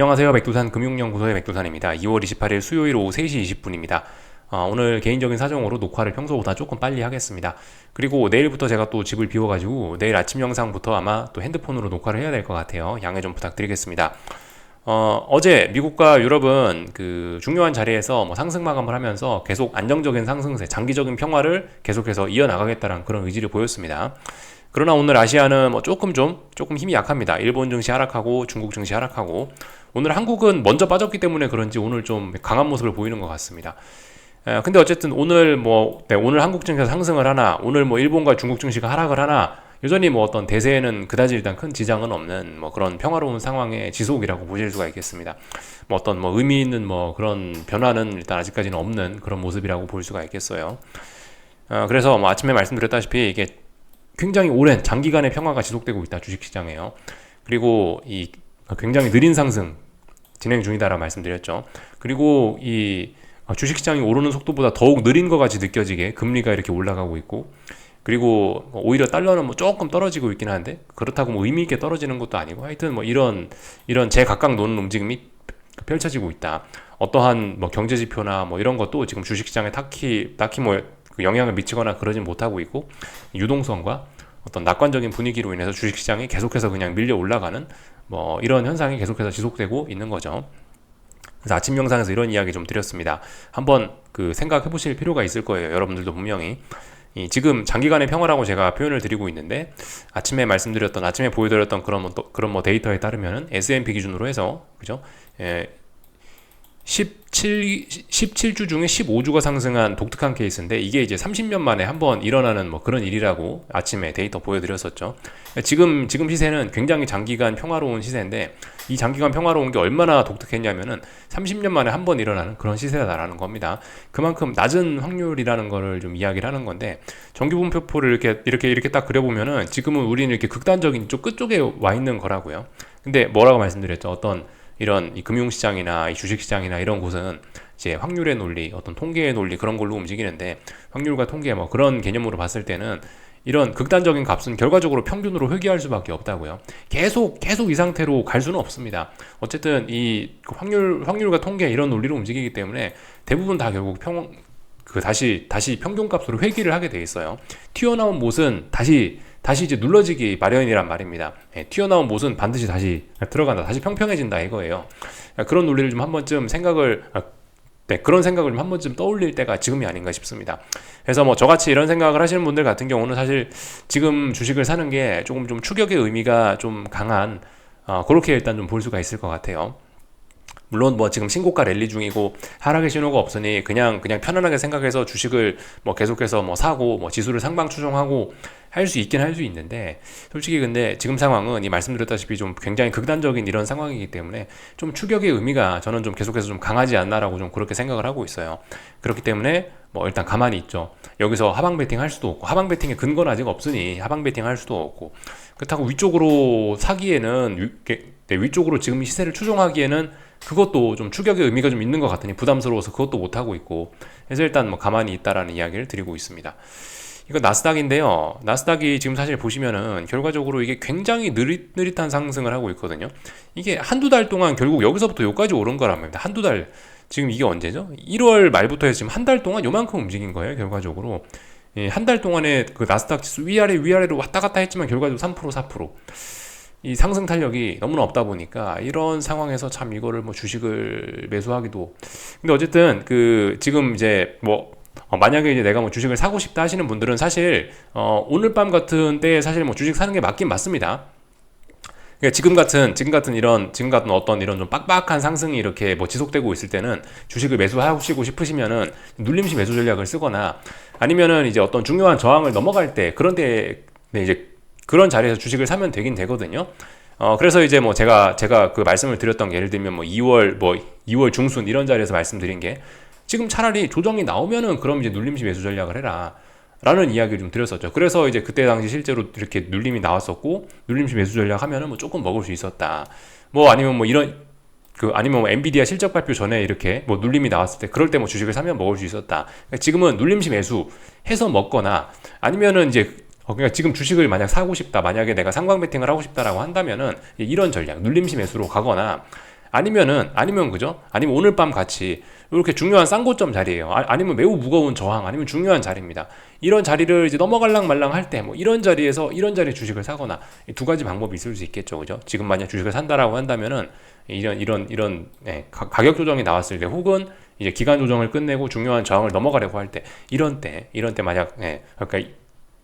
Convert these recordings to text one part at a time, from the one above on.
안녕하세요. 백두산 금융연구소의 백두산입니다. 2월 28일 수요일 오후 3시 20분입니다. 오늘 개인적인 사정으로 녹화를 평소보다 조금 빨리 하겠습니다. 그리고 내일부터 제가 또 집을 비워가지고 내일 아침 영상부터 아마 또 핸드폰으로 녹화를 해야 될 것 같아요. 양해 좀 부탁드리겠습니다. 어제 미국과 유럽은 그 중요한 자리에서 뭐 상승 마감을 하면서 계속 안정적인 상승세, 장기적인 평화를 계속해서 이어나가겠다는 그런 의지를 보였습니다. 그러나 오늘 아시아는 뭐 조금 힘이 약합니다. 일본 증시 하락하고 중국 증시 하락하고 오늘 한국은 먼저 빠졌기 때문에 그런지 오늘 좀 강한 모습을 보이는 것 같습니다. 근데 어쨌든 오늘 오늘 한국 증시가 상승을 하나, 오늘 뭐 일본과 중국 증시가 하락을 하나, 여전히 뭐 어떤 대세에는 그다지 일단 큰 지장은 없는 뭐 그런 평화로운 상황의 지속이라고 보실 수가 있겠습니다. 뭐 어떤 뭐 의미 있는 뭐 그런 변화는 일단 아직까지는 없는 그런 모습이라고 볼 수가 있겠어요. 그래서 뭐 아침에 말씀드렸다시피 이게 굉장히 오랜 장기간의 평화가 지속되고 있다 주식시장에요. 그리고 이 굉장히 느린 상승 진행 중이다라고 말씀드렸죠. 그리고 이 주식시장이 오르는 속도보다 더욱 느린 것 같이 느껴지게 금리가 이렇게 올라가고 있고, 그리고 오히려 달러는 뭐 조금 떨어지고 있긴 한데 그렇다고 뭐 의미 있게 떨어지는 것도 아니고, 하여튼 뭐 이런 제각각 노는 움직임이 펼쳐지고 있다. 어떠한 뭐 경제 지표나 뭐 이런 것도 지금 주식시장에 딱히 뭐 그 영향을 미치거나 그러진 못하고 있고, 유동성과 어떤 낙관적인 분위기로 인해서 주식시장이 계속해서 그냥 밀려 올라가는 뭐 이런 현상이 계속해서 지속되고 있는 거죠. 그래서 아침 영상에서 이런 이야기 좀 드렸습니다. 한번 그 생각해 보실 필요가 있을 거예요. 여러분들도 분명히. 지금 장기간의 평화라고 제가 표현을 드리고 있는데, 아침에 보여드렸던 그런 뭐 데이터에 따르면은 S&P 기준으로 해서, 그죠? 17주 중에 15주가 상승한 독특한 케이스인데, 이게 이제 30년 만에 한번 일어나는 뭐 그런 일이라고 아침에 데이터 보여드렸었죠. 지금 시세는 굉장히 장기간 평화로운 시세인데, 이 장기간 평화로운 게 얼마나 독특했냐면은 30년 만에 한번 일어나는 그런 시세다라는 겁니다. 그만큼 낮은 확률이라는 거를 좀 이야기를 하는 건데, 정규분표포를 이렇게 딱 그려보면은 지금은 우리는 이렇게 극단적인 쪽 끝쪽에 와 있는 거라고요. 근데 뭐라고 말씀드렸죠? 어떤 이런 이 금융시장이나 이 주식시장이나 이런 곳은 이제 확률의 논리, 어떤 통계의 논리 그런 걸로 움직이는데, 확률과 통계 뭐 그런 개념으로 봤을 때는 이런 극단적인 값은 결과적으로 평균으로 회귀할 수밖에 없다고요. 계속 이 상태로 갈 수는 없습니다. 어쨌든 이 확률과 통계 이런 논리로 움직이기 때문에 대부분 다 결국 다시 평균값으로 회귀를 하게 돼 있어요. 튀어나온 못은 다시 이제 눌러지기 마련이란 말입니다. 튀어나온 못은 반드시 다시 들어간다, 다시 평평해진다 이거예요. 그런 논리를 좀 한 번쯤 그런 생각을 좀 한 번쯤 떠올릴 때가 지금이 아닌가 싶습니다. 그래서 뭐 저같이 이런 생각을 하시는 분들 같은 경우는 사실 지금 주식을 사는 게 조금 좀 추격의 의미가 좀 강한, 그렇게 일단 좀 볼 수가 있을 것 같아요. 물론 뭐 지금 신고가 랠리 중이고 하락의 신호가 없으니 그냥 편안하게 생각해서 주식을 뭐 계속해서 뭐 사고 뭐 지수를 상방 추종하고 할 수 있는데, 솔직히 근데 지금 상황은 이 말씀드렸다시피 좀 굉장히 극단적인 이런 상황이기 때문에 좀 추격의 의미가 저는 좀 계속해서 좀 강하지 않나라고 좀 그렇게 생각을 하고 있어요. 그렇기 때문에 뭐 일단 가만히 있죠. 여기서 하방 베팅 할 수도 없고, 하방 베팅의 근거는 아직 없으니 하방 베팅 할 수도 없고, 그렇다고 위쪽으로 사기에는 위쪽으로 지금 시세를 추종하기에는 그것도 좀 추격의 의미가 좀 있는 것 같으니 부담스러워서 그것도 못하고 있고, 그래서 일단 뭐 가만히 있다라는 이야기를 드리고 있습니다. 이거 나스닥인데요. 나스닥이 지금 사실 보시면은 결과적으로 이게 굉장히 느릿느릿한 상승을 하고 있거든요. 이게 한두 달 동안 결국 여기서부터 여기까지 오른 거랍니다. 한두 달, 지금 이게 언제죠? 1월 말부터 해서 지금 한 달 동안 요만큼 움직인 거예요, 결과적으로. 한 달 동안에 그 나스닥 지수 위아래로 왔다 갔다 했지만 결과적으로 3%, 4%. 이 상승 탄력이 너무나 없다 보니까 이런 상황에서 참 이거를 뭐 주식을 매수하기도. 근데 어쨌든 그 지금 이제 뭐 만약에 이제 내가 뭐 주식을 사고 싶다 하시는 분들은 사실 오늘 밤 같은 때에 사실 뭐 주식 사는 게 맞긴 맞습니다. 그러니까 지금 같은 어떤 이런 좀 빡빡한 상승이 이렇게 뭐 지속되고 있을 때는 주식을 매수하시고 싶으시면은 눌림시 매수 전략을 쓰거나, 아니면은 이제 어떤 중요한 저항을 넘어갈 때 그런 때 이제 그런 자리에서 주식을 사면 되긴 되거든요. 그래서 이제 뭐 제가 그 말씀을 드렸던 게, 예를 들면 뭐 2월 중순 이런 자리에서 말씀드린 게, 지금 차라리 조정이 나오면은 그럼 이제 눌림시 매수 전략을 해라 라는 이야기를 좀 드렸었죠. 그래서 이제 그때 당시 실제로 이렇게 눌림이 나왔었고, 눌림시 매수 전략 하면은 뭐 조금 먹을 수 있었다. 뭐 아니면 뭐 이런 아니면 뭐 엔비디아 실적 발표 전에 이렇게 뭐 눌림이 나왔을 때 그럴 때 뭐 주식을 사면 먹을 수 있었다. 그러니까 지금은 눌림시 매수 해서 먹거나, 아니면은 이제 그러니까 지금 주식을 만약 사고 싶다, 만약에 내가 상방 베팅을 하고 싶다라고 한다면은 이런 전략, 눌림시 매수로 가거나, 아니면 그죠? 아니면 오늘 밤 같이 이렇게 중요한 쌍고점 자리예요. 아니면 매우 무거운 저항, 아니면 중요한 자리입니다. 이런 자리를 이제 넘어갈랑 말랑 할 때 뭐 이런 자리에서 이런 자리 주식을 사거나 이 두 가지 방법이 있을 수 있겠죠, 그죠? 지금 만약 주식을 산다라고 한다면은 이런 가격 조정이 나왔을 때, 혹은 이제 기간 조정을 끝내고 중요한 저항을 넘어가려고 할 때, 이런 때 만약 그러니까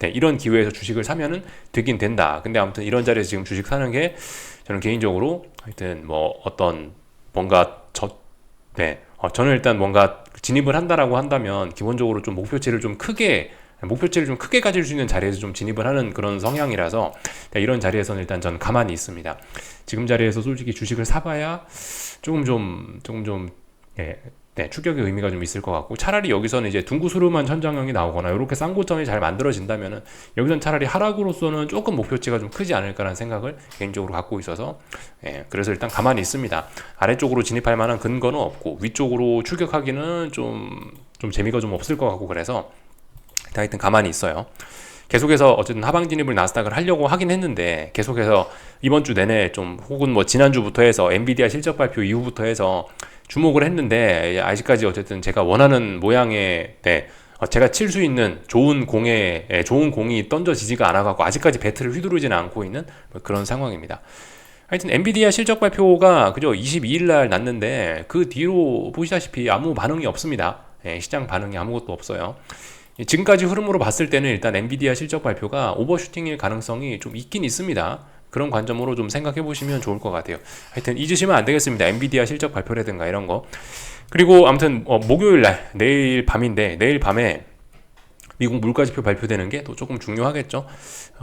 이런 기회에서 주식을 사면은 되긴 된다. 근데 아무튼 이런 자리에서 지금 주식 사는 게 저는 개인적으로 하여튼 뭐 어떤 뭔가 저는 일단 뭔가 진입을 한다라고 한다면 기본적으로 좀 목표치를 좀 크게 가질 수 있는 자리에서 좀 진입을 하는 그런 성향이라서 이런 자리에서는 일단 저는 가만히 있습니다. 지금 자리에서 솔직히 주식을 사봐야 조금 좀 추격의 의미가 좀 있을 것 같고, 차라리 여기서는 이제 둥구스름한 천장형이 나오거나 이렇게 쌍고점이 잘 만들어진다면은 여기서는 차라리 하락으로서는 조금 목표치가 좀 크지 않을까라는 생각을 개인적으로 갖고 있어서 그래서 일단 가만히 있습니다. 아래쪽으로 진입할 만한 근거는 없고 위쪽으로 추격하기는 좀 재미가 좀 없을 것 같고, 그래서 하여튼 가만히 있어요. 계속해서 어쨌든 하방 진입을 나스닥을 하려고 하긴 했는데, 계속해서 이번 주 내내 좀, 혹은 뭐 지난주부터 해서 엔비디아 실적 발표 이후부터 해서 주목을 했는데, 아직까지 어쨌든 제가 원하는 모양의 제가 칠 수 있는 좋은 공이 던져지지가 않아갖고 아직까지 배트를 휘두르지는 않고 있는 그런 상황입니다. 하여튼 엔비디아 실적 발표가 그저 22일 날 났는데 그 뒤로 보시다시피 아무 반응이 없습니다. 시장 반응이 아무것도 없어요. 지금까지 흐름으로 봤을 때는 일단 엔비디아 실적 발표가 오버슈팅일 가능성이 좀 있긴 있습니다. 그런 관점으로 좀 생각해 보시면 좋을 것 같아요. 하여튼 잊으시면 안 되겠습니다. 엔비디아 실적 발표라든가 이런 거. 그리고 아무튼 목요일 날, 내일 밤인데, 내일 밤에 미국 물가지표 발표되는 게 또 조금 중요하겠죠.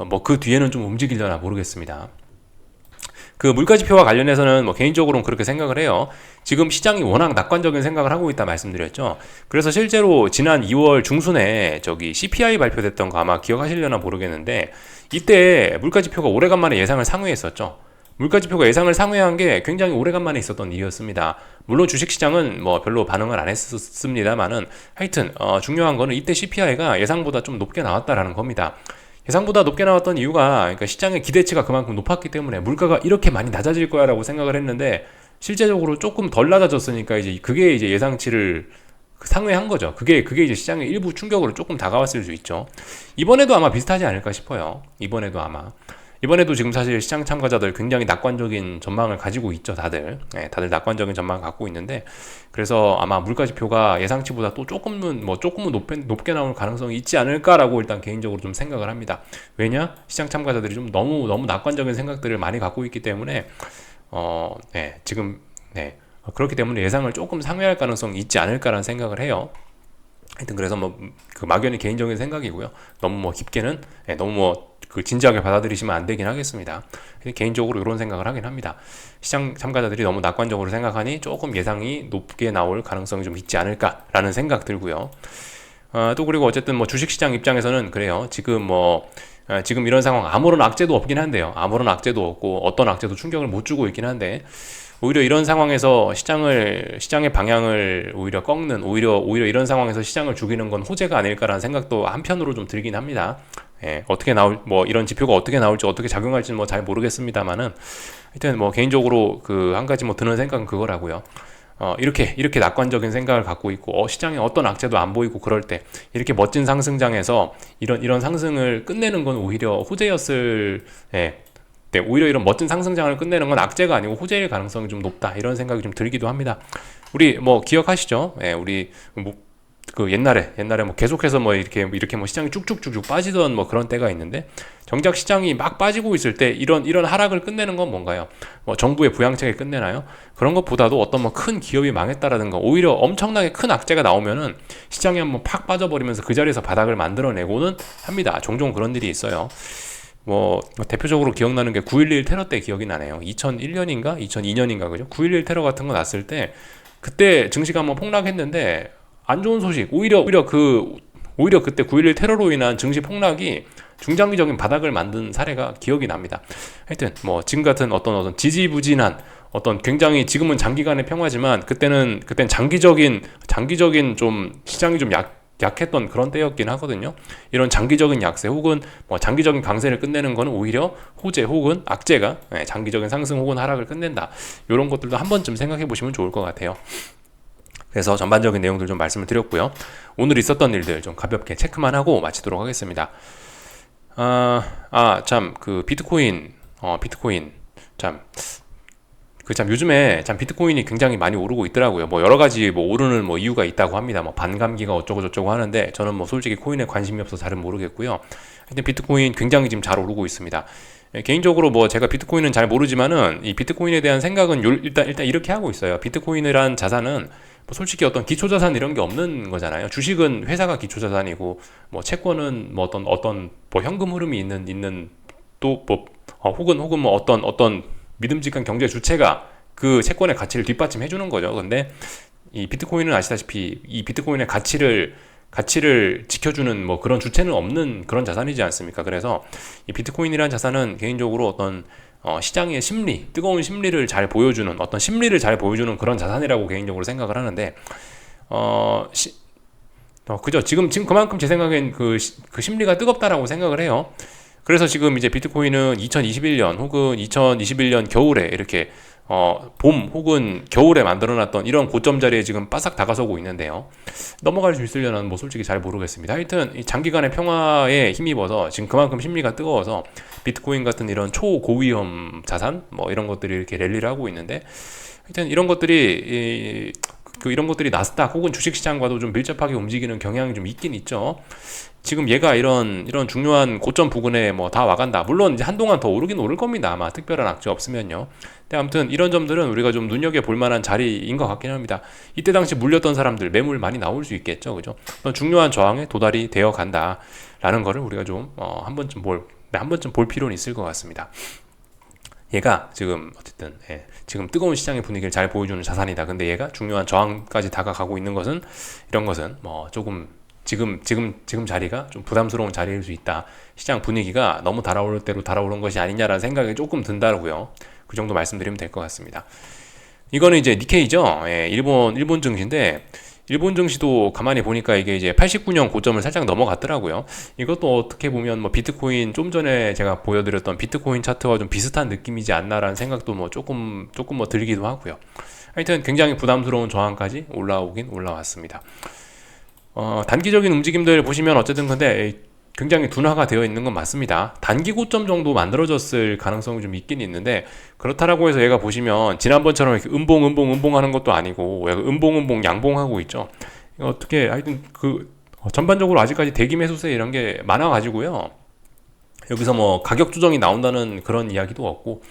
뭐 그 뒤에는 좀 움직이려나 모르겠습니다. 그 물가지표와 관련해서는 뭐 개인적으로는 그렇게 생각을 해요. 지금 시장이 워낙 낙관적인 생각을 하고 있다 말씀드렸죠. 그래서 실제로 지난 2월 중순에 저기 CPI 발표됐던 거 아마 기억하시려나 모르겠는데, 이때 물가지표가 오래간만에 예상을 상회했었죠. 물가지표가 예상을 상회한 게 굉장히 오래간만에 있었던 일이었습니다. 물론 주식시장은 뭐 별로 반응을 안 했습니다만은, 하여튼 중요한 거는 이때 CPI가 예상보다 좀 높게 나왔다라는 겁니다. 예상보다 높게 나왔던 이유가, 그러니까 시장의 기대치가 그만큼 높았기 때문에 물가가 이렇게 많이 낮아질 거야라고 생각을 했는데, 실제적으로 조금 덜 낮아졌으니까 그게 이제 예상치를 상회한 거죠. 그게 이제 시장의 일부 충격으로 조금 다가왔을 수 있죠. 이번에도 아마 비슷하지 않을까 싶어요. 이번에도 지금 사실 시장 참가자들 굉장히 낙관적인 전망을 가지고 있죠. 다들 낙관적인 전망을 갖고 있는데, 그래서 아마 물가지표가 예상치보다 또 조금은 높게 나올 가능성이 있지 않을까라고 일단 개인적으로 좀 생각을 합니다. 왜냐? 시장 참가자들이 좀 너무 낙관적인 생각들을 많이 갖고 있기 때문에 그렇기 때문에 예상을 조금 상회할 가능성이 있지 않을까라는 생각을 해요. 하여튼 그래서 그 막연히 개인적인 생각이고요. 너무 깊게는 너무 진지하게 받아들이시면 안 되긴 하겠습니다. 개인적으로 이런 생각을 하긴 합니다. 시장 참가자들이 너무 낙관적으로 생각하니 조금 예상이 높게 나올 가능성이 좀 있지 않을까라는 생각 들고요. 또 그리고 어쨌든 주식시장 입장에서는 그래요. 지금 이런 상황 아무런 악재도 없긴 한데요. 아무런 악재도 없고 어떤 악재도 충격을 못 주고 있긴 한데, 오히려 이런 상황에서 시장의 방향을 오히려 꺾는, 오히려 이런 상황에서 시장을 죽이는 건 호재가 아닐까라는 생각도 한편으로 좀 들긴 합니다. 어떻게 이런 지표가 어떻게 나올지, 어떻게 작용할지는 잘 모르겠습니다만은, 하여튼 개인적으로 한 가지 드는 생각은 그거라고요. 이렇게 낙관적인 생각을 갖고 있고, 시장에 어떤 악재도 안 보이고 그럴 때 이렇게 멋진 상승장에서 이런 상승을 끝내는 건 오히려 호재였을, 오히려 이런 멋진 상승장을 끝내는 건 악재가 아니고 호재일 가능성이 좀 높다, 이런 생각이 좀 들기도 합니다. 우리 기억하시죠? 우리 옛날에 계속해서 이렇게 시장이 쭉쭉쭉쭉 빠지던 그런 때가 있는데, 정작 시장이 막 빠지고 있을 때 이런 하락을 끝내는 건 뭔가요? 정부의 부양책을 끝내나요? 그런 것보다도 어떤 큰 기업이 망했다라든가 오히려 엄청나게 큰 악재가 나오면은 시장이 한번 팍 빠져버리면서 그 자리에서 바닥을 만들어내고는 합니다. 종종 그런 일이 있어요. 대표적으로 기억나는 게 9.11 테러 때 기억이 나네요. 2001년인가 2002년인가 그죠? 9.11 테러 같은 거 났을 때 그때 증시가 한번 폭락했는데, 안 좋은 소식, 오히려 그때 9.11 테러로 인한 증시 폭락이 중장기적인 바닥을 만든 사례가 기억이 납니다. 하여튼 지금 같은 어떤 지지부진한 굉장히, 지금은 장기간의 평화지만 그땐 장기적인 좀 시장이 좀 약했던 그런 때였긴 하거든요. 이런 장기적인 약세 혹은 뭐 장기적인 강세를 끝내는 거는 오히려 호재 혹은 악재가 장기적인 상승 혹은 하락을 끝낸다. 이런 것들도 한 번쯤 생각해 보시면 좋을 것 같아요. 그래서 전반적인 내용들 좀 말씀을 드렸고요. 오늘 있었던 일들 좀 가볍게 체크만 하고 마치도록 하겠습니다. 참, 비트코인, 참, 요즘에 참 비트코인이 굉장히 많이 오르고 있더라고요. 뭐 여러 가지 뭐 오르는 뭐 이유가 있다고 합니다. 뭐 반감기가 어쩌고 저쩌고 하는데 저는 뭐 솔직히 코인에 관심이 없어서 잘은 모르겠고요. 하여튼 비트코인 굉장히 지금 잘 오르고 있습니다. 개인적으로 뭐 제가 비트코인은 잘 모르지만은 이 비트코인에 대한 생각은 일단 이렇게 하고 있어요. 비트코인이란 자산은 뭐 솔직히 어떤 기초자산 이런 게 없는 거잖아요. 주식은 회사가 기초자산이고 뭐 채권은 뭐 어떤 뭐 현금 흐름이 있는 또 뭐 혹은 뭐 어떤 믿음직한 경제 주체가 그 채권의 가치를 뒷받침해 주는 거죠. 근데 이 비트코인은 아시다시피 이 비트코인의 가치를 지켜주는 뭐 그런 주체는 없는 그런 자산이지 않습니까? 그래서 이 비트코인이라는 자산은 개인적으로 어떤 시장의 심리, 뜨거운 심리를 잘 보여주는 어떤 심리를 잘 보여주는 그런 자산이라고 개인적으로 생각을 하는데 그죠? 지금 그만큼 제 생각엔 그 심리가 뜨겁다라고 생각을 해요. 그래서 지금 이제 비트코인은 2021년 혹은 2021년 겨울에 이렇게 봄 혹은 겨울에 만들어놨던 이런 고점 자리에 지금 바싹 다가서고 있는데요. 넘어갈 수 있으려나 뭐 솔직히 잘 모르겠습니다. 하여튼 이 장기간의 평화에 힘입어서 지금 그만큼 심리가 뜨거워서 비트코인 같은 이런 초고위험 자산 뭐 이런 것들이 이렇게 랠리를 하고 있는데 하여튼 이런 것들이 나스닥 혹은 주식시장과도 좀 밀접하게 움직이는 경향이 좀 있긴 있죠. 지금 얘가 이런 중요한 고점 부근에 뭐 다 와간다. 물론 이제 한동안 더 오르긴 오를 겁니다. 아마 특별한 악재 없으면요. 근데 아무튼 이런 점들은 우리가 좀 눈여겨볼 만한 자리인 것 같긴 합니다. 이때 당시 물렸던 사람들 매물 많이 나올 수 있겠죠. 그죠? 어떤 중요한 저항에 도달이 되어 간다라는 거를 우리가 좀 한 번쯤 볼 필요는 있을 것 같습니다. 얘가 지금 어쨌든 지금 뜨거운 시장의 분위기를 잘 보여주는 자산이다. 근데 얘가 중요한 저항까지 다가가고 있는 것은 이런 것은 뭐 조금 지금 자리가 좀 부담스러운 자리일 수 있다. 시장 분위기가 너무 달아오를 대로 달아오른 것이 아니냐라는 생각이 조금 든다고요. 그 정도 말씀드리면 될 것 같습니다. 이거는 이제 니케이죠. 일본 증시인데 일본 증시도 가만히 보니까 이게 이제 89년 고점을 살짝 넘어갔더라고요. 이것도 어떻게 보면 뭐 비트코인 좀 전에 제가 보여드렸던 비트코인 차트와 좀 비슷한 느낌이지 않나라는 생각도 뭐 조금 뭐 들기도 하고요. 하여튼 굉장히 부담스러운 저항까지 올라오긴 올라왔습니다. 단기적인 움직임들 보시면 어쨌든 근데 굉장히 둔화가 되어 있는 건 맞습니다. 단기 고점 정도 만들어졌을 가능성이 좀 있긴 있는데 그렇다라고 해서 얘가 보시면 지난번처럼 이렇게 음봉 하는 것도 아니고 얘가 음봉 양봉하고 있죠. 어떻게 하여튼 전반적으로 아직까지 대기 매수세 이런 게 많아가지고요. 여기서 뭐 가격 조정이 나온다는 그런 이야기도 없고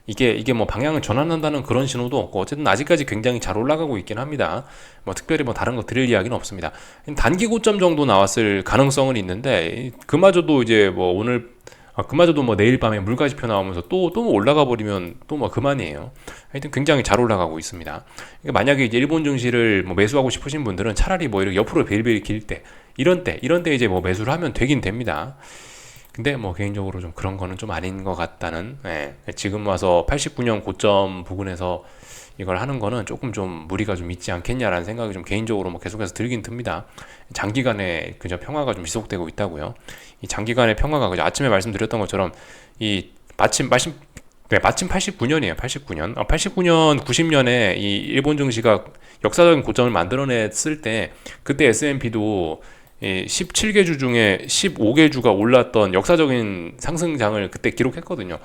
이게 뭐 방향을 전환한다는 그런 신호도 없고 어쨌든 아직까지 굉장히 잘 올라가고 있긴 합니다. 뭐 특별히 뭐 다른 거 드릴 이야기는 없습니다. 단기 고점 정도 나왔을 가능성은 있는데 그마저도 이제 뭐 그마저도 뭐 내일 밤에 물가지표 나오면서 또 올라가 버리면 또 뭐 그만이에요. 하여튼 굉장히 잘 올라가고 있습니다. 그러니까 만약에 이제 일본 증시를 뭐 매수하고 싶으신 분들은 차라리 뭐 이렇게 옆으로 베일베일 길 때 이런 때 이제 뭐 매수를 하면 되긴 됩니다. 근데 뭐 개인적으로 좀 그런 거는 좀 아닌 것 같다는 지금 와서 89년 고점 부근에서 이걸 하는 거는 조금 좀 무리가 좀 있지 않겠냐라는 생각이 좀 개인적으로 뭐 계속해서 들긴 듭니다. 장기간의 그저 평화가 좀 지속되고 있다고요. 이 장기간의 평화가 그저 아침에 말씀드렸던 것처럼 이 마침 89년이에요. 89년. 89년, 90년에 이 일본 증시가 역사적인 고점을 만들어냈을 때 그때 S&P도 17개 주 중에 15개 주가 올랐던 역사적인 상승장을 그때 기록했거든요.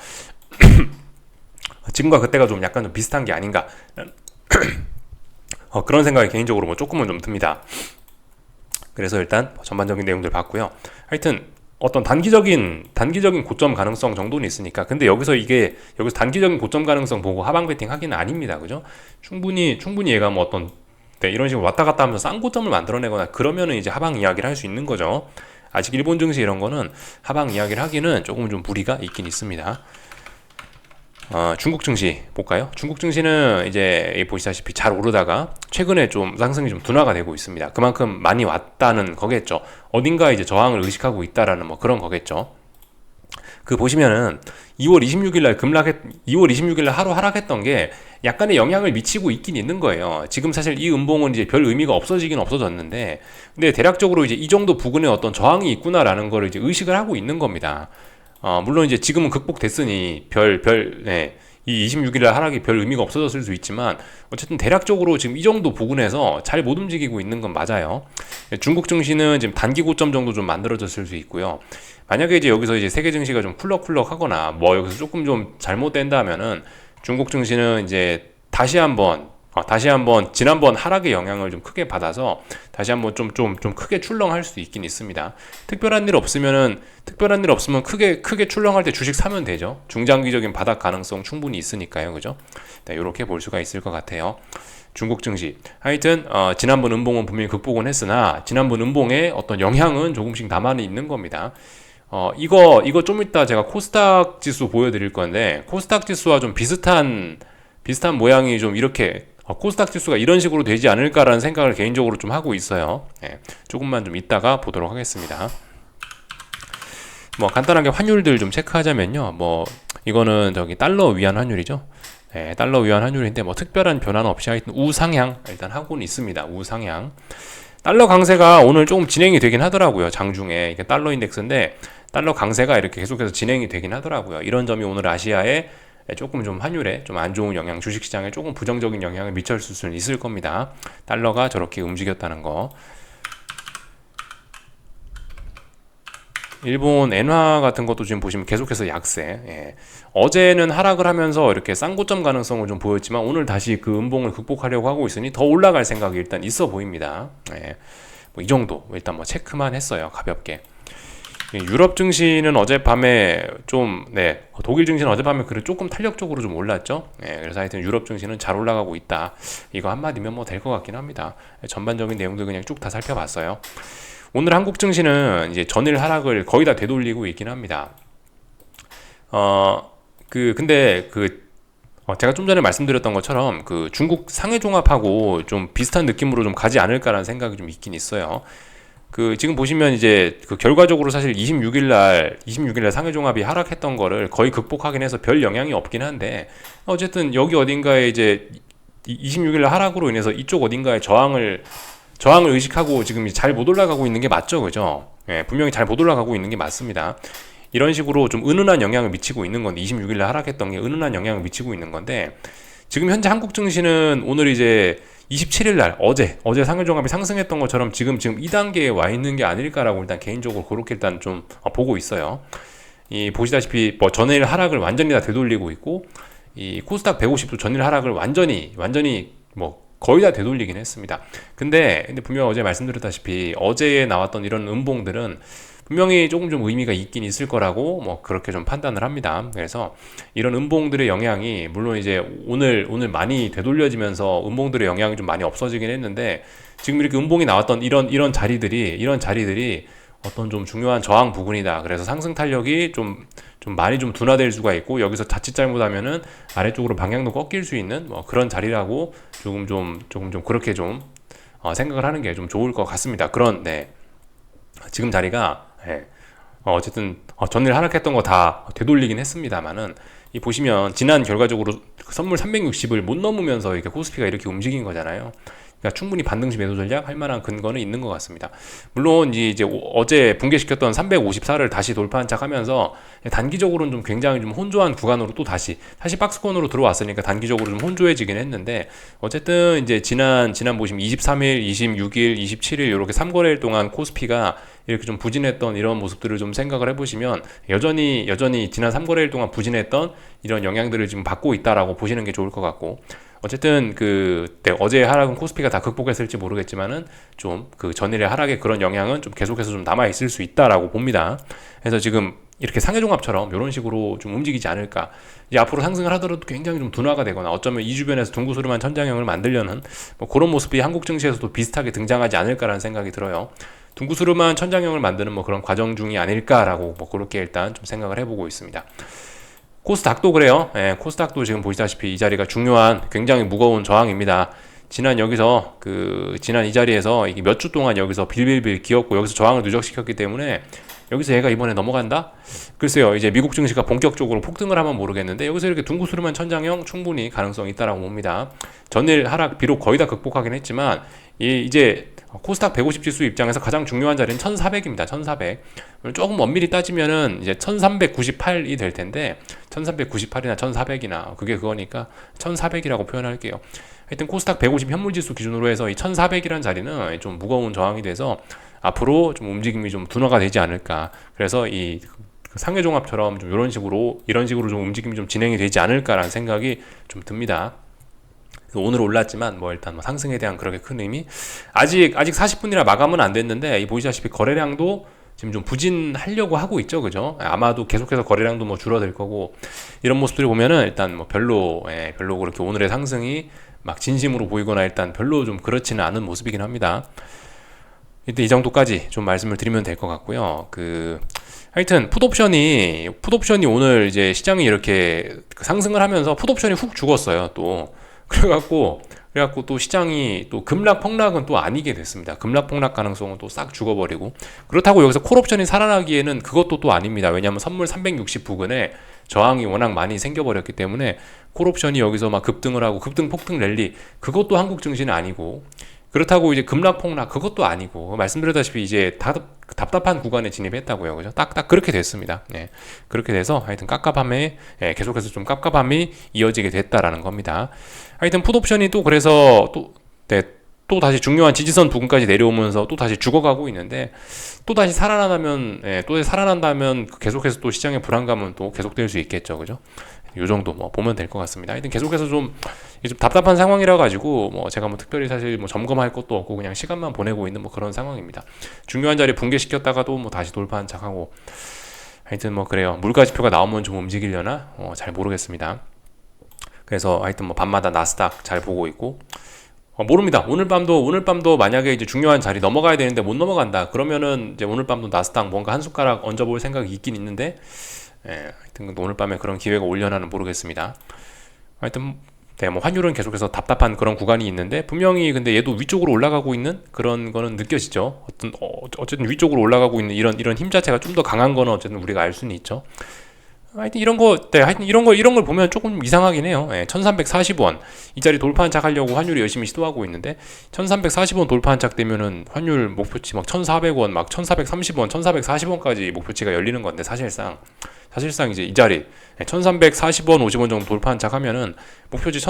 지금과 그때가 좀 약간 좀 비슷한 게 아닌가 그런 생각이 개인적으로 뭐 조금은 좀 듭니다. 그래서 일단 전반적인 내용들 봤고요. 하여튼 어떤 단기적인 고점 가능성 정도는 있으니까 근데 여기서 단기적인 고점 가능성 보고 하방 베팅 하기는 아닙니다. 그죠? 충분히 얘가 뭐 어떤 이런 식으로 왔다 갔다 하면서 싼 고점을 만들어내거나 그러면은 이제 하방 이야기를 할 수 있는 거죠. 아직 일본 증시 이런 거는 하방 이야기를 하기는 조금 좀 무리가 있긴 있습니다. 중국 증시 볼까요? 중국 증시는 이제 보시다시피 잘 오르다가 최근에 좀 상승이 좀 둔화가 되고 있습니다. 그만큼 많이 왔다는 거겠죠. 어딘가 이제 저항을 의식하고 있다라는 뭐 그런 거겠죠. 보시면은 2월 26일 날 하루 하락했던 게 약간의 영향을 미치고 있긴 있는 거예요. 지금 사실 이 음봉은 이제 별 의미가 없어지긴 없어졌는데, 근데 대략적으로 이제 이 정도 부근에 어떤 저항이 있구나라는 걸 이제 의식을 하고 있는 겁니다. 물론 이제 지금은 극복됐으니 이 26일날 하락이 별 의미가 없어졌을 수 있지만 어쨌든 대략적으로 지금 이 정도 부근에서 잘 못 움직이고 있는 건 맞아요. 중국 증시는 지금 단기 고점 정도 좀 만들어졌을 수 있고요. 만약에 이제 여기서 이제 세계 증시가 좀 쿨럭쿨럭하거나 뭐 여기서 조금 좀 잘못된다면은 중국 증시는 이제 다시 한번 지난번 하락의 영향을 좀 크게 받아서 다시 한번 좀 크게 출렁할 수 있긴 있습니다. 특별한 일 없으면 크게 출렁할 때 주식 사면 되죠. 중장기적인 바닥 가능성 충분히 있으니까요, 그죠? 네, 이렇게 볼 수가 있을 것 같아요. 중국 증시. 하여튼 지난번 음봉은 분명히 극복은 했으나 지난번 음봉의 어떤 영향은 조금씩 남아 있는 겁니다. 이거 좀 이따 제가 코스닥 지수 보여드릴 건데 코스닥 지수와 좀 비슷한 모양이 좀 이렇게 코스닥 지수가 이런 식으로 되지 않을까라는 생각을 개인적으로 좀 하고 있어요. 조금만 좀 이따가 보도록 하겠습니다. 뭐 간단하게 환율들 좀 체크하자면요. 뭐 이거는 저기 달러 위안 환율이죠. 달러 위안 환율인데 뭐 특별한 변화는 없이 하여튼 우상향 일단 하고는 있습니다. 우상향. 달러 강세가 오늘 조금 진행이 되긴 하더라고요. 장중에 이게 달러 인덱스인데 달러 강세가 이렇게 계속해서 진행이 되긴 하더라고요. 이런 점이 오늘 아시아에 조금 좀 환율에 좀 안 좋은 영향, 주식시장에 조금 부정적인 영향을 미쳤을 수는 있을 겁니다. 달러가 저렇게 움직였다는 거. 일본 엔화 같은 것도 지금 보시면 계속해서 약세. 어제는 하락을 하면서 이렇게 쌍고점 가능성을 좀 보였지만 오늘 다시 그 음봉을 극복하려고 하고 있으니 더 올라갈 생각이 일단 있어 보입니다. 뭐이 정도 일단 뭐 체크만 했어요. 가볍게. 유럽 증시는 어젯밤에 독일 증시는 어젯밤에 그래 조금 탄력적으로 좀 올랐죠. 그래서 하여튼 유럽 증시는 잘 올라가고 있다. 이거 한마디면 뭐 될 것 같긴 합니다. 전반적인 내용들 그냥 쭉 다 살펴봤어요. 오늘 한국 증시는 이제 전일 하락을 거의 다 되돌리고 있긴 합니다. 제가 좀 전에 말씀드렸던 것처럼 그 중국 상해종합하고 좀 비슷한 느낌으로 좀 가지 않을까라는 생각이 좀 있긴 있어요. 지금 보시면 이제 결과적으로 사실 26일날 상해종합이 하락했던 거를 거의 극복하긴 해서 별 영향이 없긴 한데 어쨌든 여기 어딘가에 이제 26일날 하락으로 인해서 이쪽 어딘가에 저항을 의식하고 지금 잘 못 올라가고 있는 게 맞죠, 그죠? 분명히 잘 못 올라가고 있는 게 맞습니다. 이런 식으로 좀 은은한 영향을 미치고 있는 건데 26일날 하락했던 게 은은한 영향을 미치고 있는 건데 지금 현재 한국 증시는 오늘 이제 27일날 어제 상해종합이 상승했던 것처럼 지금 2단계에 와 있는 게 아닐까라고 일단 개인적으로 그렇게 일단 좀 보고 있어요. 보시다시피 뭐 전일 하락을 완전히 다 되돌리고 있고 이 코스닥 150도 전일 하락을 완전히 뭐 거의 다 되돌리긴 했습니다. 근데 분명 어제 말씀드렸다시피 어제에 나왔던 이런 음봉들은 분명히 조금 좀 의미가 있긴 있을 거라고 뭐 그렇게 좀 판단을 합니다. 그래서 이런 음봉들의 영향이 물론 이제 오늘 많이 되돌려지면서 음봉들의 영향이 좀 많이 없어지긴 했는데 지금 이렇게 음봉이 나왔던 이런 자리들이 어떤 좀 중요한 저항 부근이다. 그래서 상승 탄력이 좀 많이 좀 둔화될 수가 있고 여기서 자칫 잘못하면은 아래쪽으로 방향도 꺾일 수 있는 뭐 그런 자리라고 조금 좀 그렇게 좀 생각을 하는 게 좀 좋을 것 같습니다. 지금 자리가 어쨌든 전일 하락했던 거 다 되돌리긴 했습니다만은 이 보시면 지난 결과적으로 선물 360을 못 넘으면서 이렇게 코스피가 이렇게 움직인 거잖아요. 그러니까 충분히 반등시 매도 전략 할 만한 근거는 있는 것 같습니다. 물론 이제 어제 붕괴시켰던 354를 다시 돌파한착하면서 단기적으로는 좀 굉장히 좀 혼조한 구간으로 또 다시 박스권으로 들어왔으니까 단기적으로 좀 혼조해지긴 했는데 어쨌든 이제 지난 보시면 23일, 26일, 27일 이렇게 3거래일 동안 코스피가 이렇게 좀 부진했던 이런 모습들을 좀 생각을 해보시면 여전히 지난 3거래일 동안 부진했던 이런 영향들을 지금 받고 있다라고 보시는 게 좋을 것 같고 어쨌든 어제 하락은 코스피가 다 극복했을지 모르겠지만은 좀 전일의 하락의 그런 영향은 좀 계속해서 좀 남아 있을 수 있다라고 봅니다. 그래서 지금 이렇게 상해종합처럼 이런 식으로 좀 움직이지 않을까. 이제 앞으로 상승을 하더라도 굉장히 좀 둔화가 되거나 어쩌면 이 주변에서 둥구스름한 천장형을 만들려는 뭐 그런 모습이 한국 증시에서도 비슷하게 등장하지 않을까라는 생각이 들어요. 둥구스름한 천장형을 만드는 뭐 그런 과정 중이 아닐까라고 뭐 그렇게 일단 좀 생각을 해보고 있습니다. 코스닥도 그래요. 코스닥도 지금 보시다시피 이 자리가 중요한 굉장히 무거운 저항입니다. 지난 이 자리에서 몇 주 동안 여기서 빌빌빌 기었고 여기서 저항을 누적시켰기 때문에 여기서 얘가 이번에 넘어간다? 글쎄요, 이제 미국 증시가 본격적으로 폭등을 하면 모르겠는데 여기서 이렇게 둥구스름한 천장형 충분히 가능성이 있다라고 봅니다. 전일 하락 비록 거의 다 극복하긴 했지만 이제 코스닥 150 지수 입장에서 가장 중요한 자리는 1400입니다. 1400. 조금 엄밀히 따지면은 이제 1398이 될 텐데 1398이나 1400이나 그게 그거니까 1400이라고 표현할게요. 하여튼 코스닥 150 현물 지수 기준으로 해서 이 1400이라는 자리는 좀 무거운 저항이 돼서 앞으로 좀 움직임이 좀 둔화가 되지 않을까. 그래서 이 상해 종합처럼 좀 이런 식으로 좀 움직임이 좀 진행이 되지 않을까라는 생각이 좀 듭니다. 오늘 올랐지만 뭐 일단 뭐 상승에 대한 그렇게 큰 의미 아직 40분이라 마감은 안 됐는데 이 보시다시피 거래량도 지금 좀 부진하려고 하고 있죠, 그죠? 아마도 계속해서 거래량도 뭐 줄어들 거고 이런 모습들을 보면은 일단 뭐 별로 그렇게 오늘의 상승이 막 진심으로 보이거나 일단 별로 좀 그렇지는 않은 모습이긴 합니다. 이때 이 정도까지 좀 말씀을 드리면 될 것 같고요. 하여튼 풋옵션이 오늘 이제 시장이 이렇게 상승을 하면서 풋옵션이 훅 죽었어요. 또 그래갖고 또 시장이 또 급락 폭락은 또 아니게 됐습니다. 급락 폭락 가능성은 또 싹 죽어버리고 그렇다고 여기서 콜옵션이 살아나기에는 그것도 또 아닙니다. 왜냐하면 선물 360 부근에 저항이 워낙 많이 생겨버렸기 때문에 콜옵션이 여기서 막 급등을 하고 급등 폭등 랠리 그것도 한국 증시는 아니고 그렇다고 이제 급락 폭락 그것도 아니고 말씀드렸다시피 이제 답답한 구간에 진입했다고요, 그죠? 딱 그렇게 됐습니다. 네, 그렇게 돼서 하여튼 계속해서 좀 깝깝함이 이어지게 됐다라는 겁니다. 하여튼 풋옵션이 또 그래서 또 다시 중요한 지지선 부근까지 내려오면서 또 다시 죽어가고 있는데 또 다시 살아난다면 계속해서 또 시장의 불안감은 또 계속될 수 있겠죠, 그죠? 요 정도 뭐 보면 될 것 같습니다. 하여튼 계속해서 좀 답답한 상황이라 가지고 뭐 제가 뭐 특별히 사실 뭐 점검할 것도 없고 그냥 시간만 보내고 있는 뭐 그런 상황입니다. 중요한 자리 붕괴시켰다가도 뭐 다시 돌파한 척하고 하여튼 뭐 그래요. 물가 지표가 나오면 좀 움직이려나 잘 모르겠습니다. 그래서 하여튼 뭐 밤마다 나스닥 잘 보고 있고 모릅니다. 오늘 밤도 만약에 이제 중요한 자리 넘어가야 되는데 못 넘어간다. 그러면은 이제 오늘 밤도 나스닥 뭔가 한 숟가락 얹어볼 생각이 있긴 있는데 하여튼 오늘 밤에 그런 기회가 올려나는 모르겠습니다. 하여튼 뭐 환율은 계속해서 답답한 그런 구간이 있는데 분명히 근데 얘도 위쪽으로 올라가고 있는 그런 거는 느껴지죠. 어쨌든 위쪽으로 올라가고 있는 이런 힘 자체가 좀 더 강한 거는 어쨌든 우리가 알 수는 있죠. 하여튼 이런 걸 보면 조금 이상하긴 해요. 1340원 이 자리 돌파한 척 하려고 환율이 열심히 시도하고 있는데 1340원 돌파한 척 되면은 환율 목표치 막 1400원 막 1430원 1440원까지 목표치가 열리는 건데 사실상 이제 이 자리 1340원 50원 정도 돌파한 척 하면은 목표치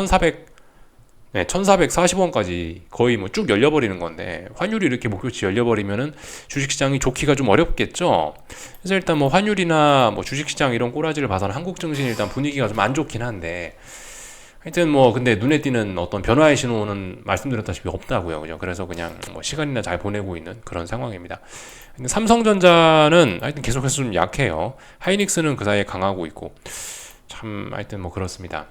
1440원까지 거의 뭐 쭉 열려버리는 건데 환율이 이렇게 목표치 열려버리면은 주식시장이 좋기가 좀 어렵겠죠. 그래서 일단 뭐 환율이나 뭐 주식시장 이런 꼬라지를 봐서는 한국 증시는 일단 분위기가 좀 안 좋긴 한데 하여튼 뭐 근데 눈에 띄는 어떤 변화의 신호는 말씀드렸다시피 없다고요, 그죠? 그래서 그냥 뭐 시간이나 잘 보내고 있는 그런 상황입니다. 삼성전자는 하여튼 계속해서 좀 약해요. 하이닉스는 그 사이에 강하고 있고 참 하여튼 뭐 그렇습니다.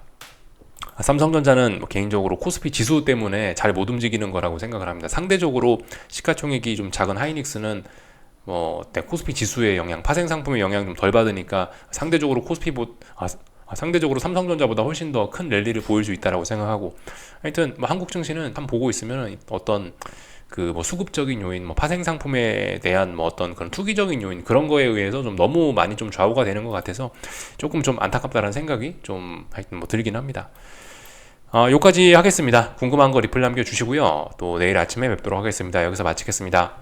삼성전자는 뭐 개인적으로 코스피 지수 때문에 잘 못 움직이는 거라고 생각을 합니다. 상대적으로 시가총액이 좀 작은 하이닉스는 코스피 지수의 영향, 파생 상품의 영향 좀 덜 받으니까 상대적으로 상대적으로 삼성전자보다 훨씬 더 큰 랠리를 보일 수 있다라고 생각하고 하여튼 뭐 한국 증시는 한 보고 있으면 어떤 뭐 수급적인 요인, 뭐 파생 상품에 대한 뭐 어떤 그런 투기적인 요인 그런 거에 의해서 좀 너무 많이 좀 좌우가 되는 것 같아서 조금 좀 안타깝다는 생각이 좀 하여튼 뭐 들긴 합니다. 여기까지 하겠습니다. 궁금한 거 리플 남겨주시고요. 또 내일 아침에 뵙도록 하겠습니다. 여기서 마치겠습니다.